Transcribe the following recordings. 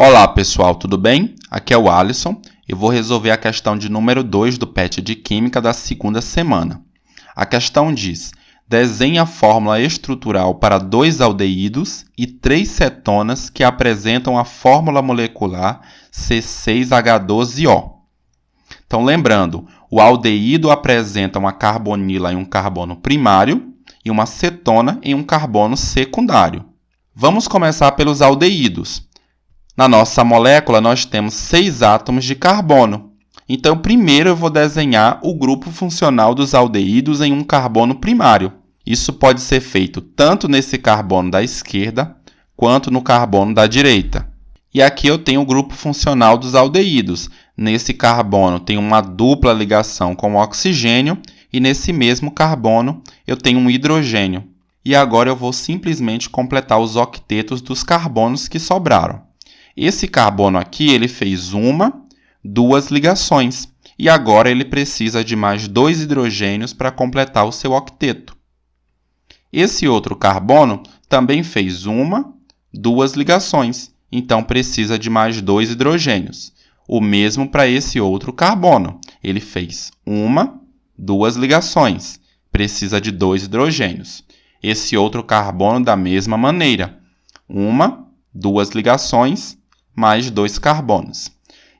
Olá pessoal, tudo bem? Aqui é o Alisson e vou resolver a questão de número 2 do PET de Química da segunda semana. A questão diz: desenhe a fórmula estrutural para 2 aldeídos e 3 cetonas que apresentam a fórmula molecular C6H12O. Então, lembrando, o aldeído apresenta uma carbonila em um carbono primário e uma cetona em um carbono secundário. Vamos começar pelos aldeídos. Na nossa molécula, nós temos 6 átomos de carbono. Então, primeiro eu vou desenhar o grupo funcional dos aldeídos em um carbono primário. Isso pode ser feito tanto nesse carbono da esquerda, quanto no carbono da direita. E aqui eu tenho o grupo funcional dos aldeídos. Nesse carbono tem uma dupla ligação com o oxigênio, e nesse mesmo carbono eu tenho um hidrogênio. E agora eu vou simplesmente completar os octetos dos carbonos que sobraram. Esse carbono aqui, ele fez 2 ligações, e agora ele precisa de mais 2 hidrogênios para completar o seu octeto. Esse outro carbono também fez 2 ligações, então precisa de mais 2 hidrogênios. O mesmo para esse outro carbono, ele fez 2 ligações, precisa de 2 hidrogênios. Esse outro carbono da mesma maneira, 2 ligações, mais 2 carbonos.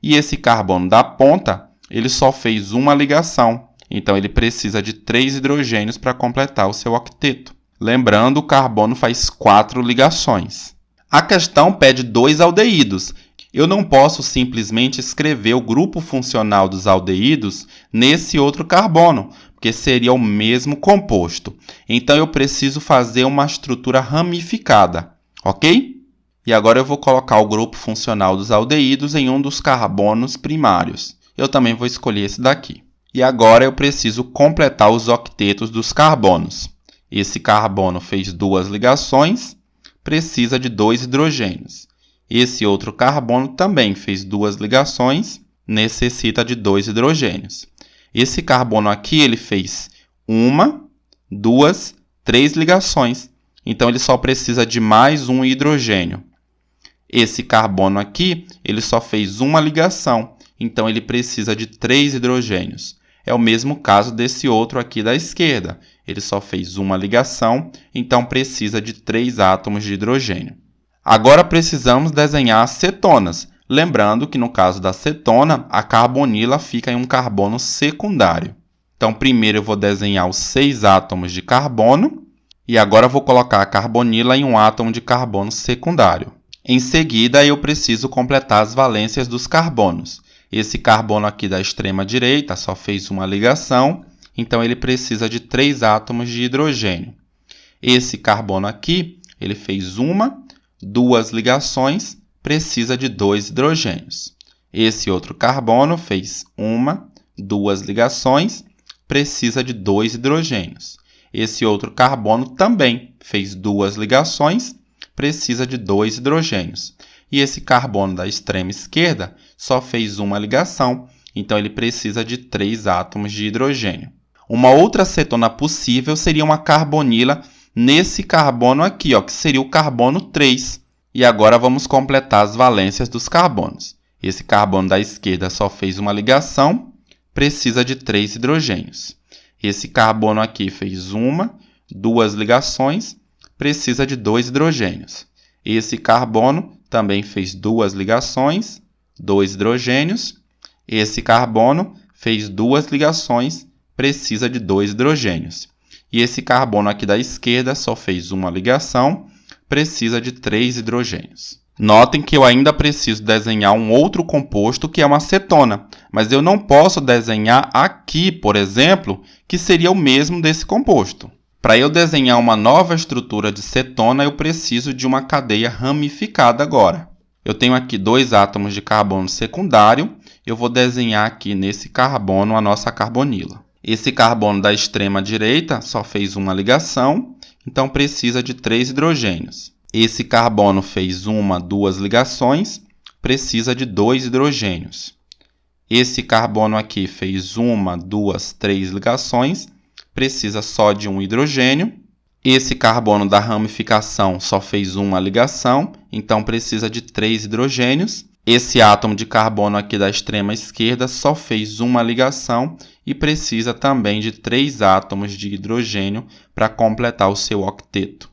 E esse carbono da ponta, ele só fez uma ligação, então ele precisa de 3 hidrogênios para completar o seu octeto. Lembrando, o carbono faz 4 ligações. A questão pede 2 aldeídos. Eu não posso simplesmente escrever o grupo funcional dos aldeídos nesse outro carbono, porque seria o mesmo composto. Então, eu preciso fazer uma estrutura ramificada, ok? E agora eu vou colocar o grupo funcional dos aldeídos em um dos carbonos primários. Eu também vou escolher esse daqui. E agora eu preciso completar os octetos dos carbonos. Esse carbono fez 2 ligações, precisa de 2 hidrogênios. Esse outro carbono também fez 2 ligações, necessita de 2 hidrogênios. Esse carbono aqui, ele fez 2, 3 ligações. Então, ele só precisa de mais um hidrogênio. Esse carbono aqui, ele só fez uma ligação, então ele precisa de 3 hidrogênios. É o mesmo caso desse outro aqui da esquerda. Ele só fez uma ligação, então precisa de 3 átomos de hidrogênio. Agora precisamos desenhar as cetonas. Lembrando que no caso da cetona, a carbonila fica em um carbono secundário. Então, primeiro eu vou desenhar os 6 átomos de carbono, e agora eu vou colocar a carbonila em um átomo de carbono secundário. Em seguida, eu preciso completar as valências dos carbonos. Esse carbono aqui da extrema direita só fez uma ligação, então ele precisa de 3 átomos de hidrogênio. Esse carbono aqui, ele fez 2 ligações, precisa de 2 hidrogênios. Esse outro carbono fez 2 ligações, precisa de 2 hidrogênios. Esse outro carbono também fez 2 ligações, precisa de 2 hidrogênios. E esse carbono da extrema esquerda só fez uma ligação, então ele precisa de 3 átomos de hidrogênio. Uma outra cetona possível seria uma carbonila nesse carbono aqui, que seria o carbono 3. E agora vamos completar as valências dos carbonos. Esse carbono da esquerda só fez uma ligação, precisa de 3 hidrogênios. Esse carbono aqui fez 2 ligações, precisa de 2 hidrogênios. Esse carbono também fez 2 ligações, 2 hidrogênios. Esse carbono fez 2 ligações, precisa de 2 hidrogênios. E esse carbono aqui da esquerda só fez uma ligação, precisa de 3 hidrogênios. Notem que eu ainda preciso desenhar um outro composto que é uma cetona, mas eu não posso desenhar aqui, por exemplo, que seria o mesmo desse composto. Para eu desenhar uma nova estrutura de cetona, eu preciso de uma cadeia ramificada agora. Eu tenho aqui 2 átomos de carbono secundário, eu vou desenhar aqui nesse carbono a nossa carbonila. Esse carbono da extrema direita só fez uma ligação, então precisa de 3 hidrogênios. Esse carbono fez 2 ligações, precisa de 2 hidrogênios. Esse carbono aqui fez 2, 3 ligações, precisa só de um hidrogênio. Esse carbono da ramificação só fez uma ligação, então precisa de 3 hidrogênios. Esse átomo de carbono aqui da extrema esquerda só fez uma ligação e precisa também de 3 átomos de hidrogênio para completar o seu octeto.